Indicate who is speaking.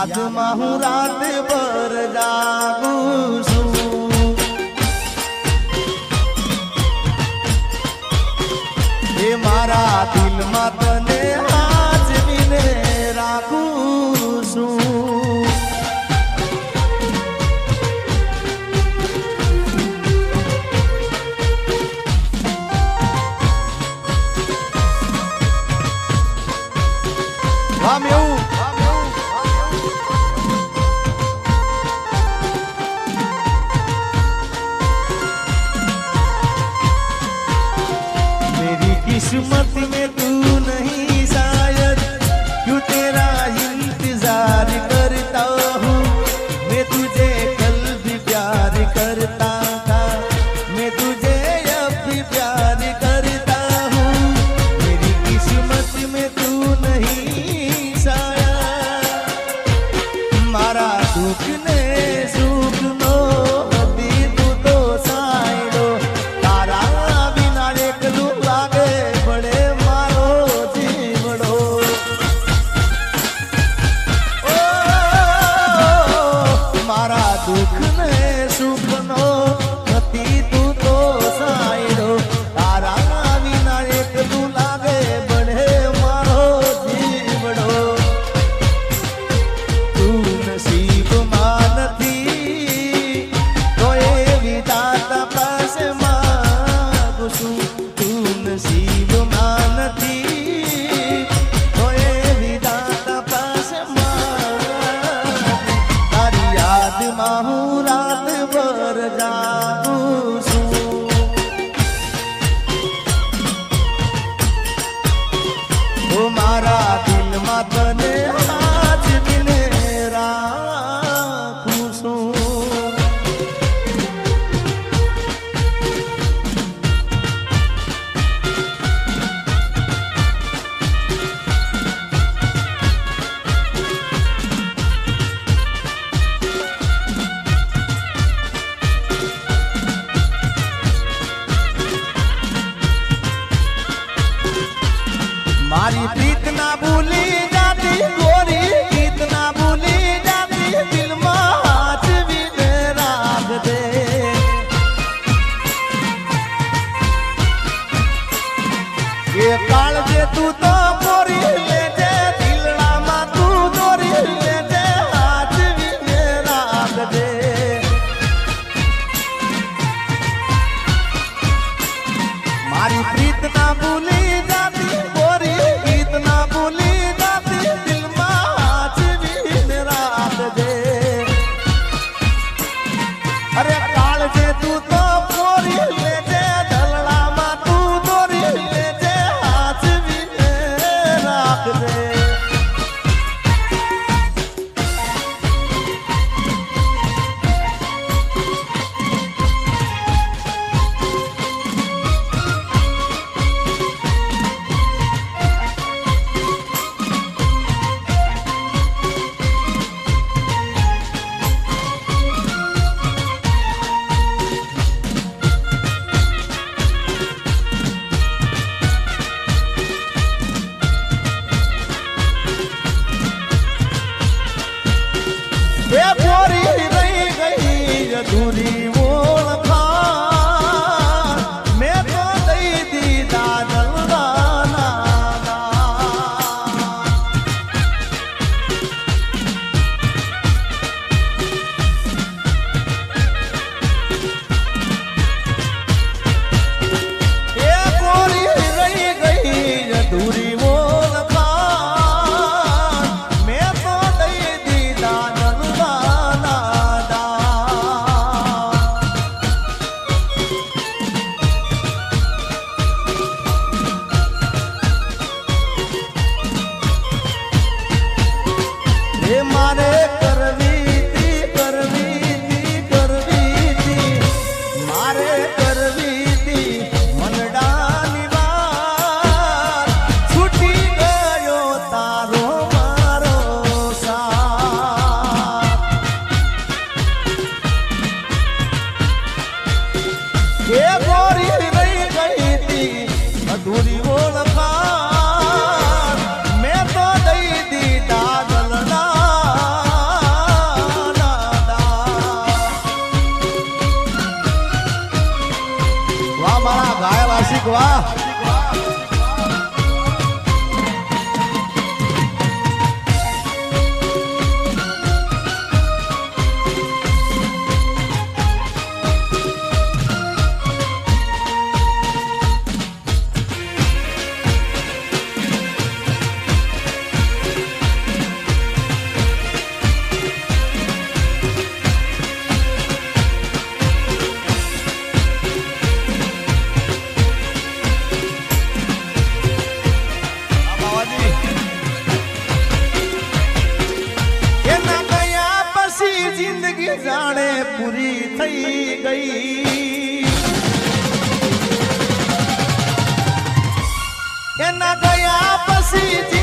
Speaker 1: યાદમાં હું રાત ભર જાગું છું એ મારા દિલમાં તને હાજવીને રાખું છું किस्मत में तू नहीं शायद क्यों तेरा इंतजार करता हूँ मैं तुझे कल भी प्यार करता था मैं तुझे अब भी प्यार करता हूँ मेरी किस्मत में तू नहीं शायद मारा दुख ने सुख नो तू तो साइडो तारा बिना एक लागे दुख ने सुख नो पति तू तो साइडो तारा विना एक तू लागे बढ़े मारो जीवड़ो तू नसीब मानती तो ये विधाता पास मांगू छू तू नसीब मानती तो ये विधाता पास तारी याद माहू रात भर जागूं छू ओ मारा दिल में तने आज दिने राखूं छू मारी प्रीत ना भूली जाती गोरी प्रीत ना भूली जाती दिल में हाथ भी राख दे ये काल जे तू तो गोरी ले जे दिलड़ा मा तू गोरी ले जे हाथ भी राख दे मारी प्रीत ना भूली जाती गोरी इतना भूली जाती दिल में आज भी रात दे अरे काल जे तू तो गोरी ले जे ढलड़ा मा तू गोरी ले जे हाथ भी राख दे ये पूरी रही गई अधूरी वो मैं तो दई दी दादल दाना ये पूरी रही गई अधूरी वो मैं तो दई दी दादल मारे करवी थी मारे करवी थी मनडानी बात छूटी गयो तारो मारो साथ ये गोरी रही गई थी अधूरी ओळखाण मैं तो दई दी दादल વાહ વાર્ષિક વાહ. જાણે પૂરી થઈ ગઈ એના ગયા પછી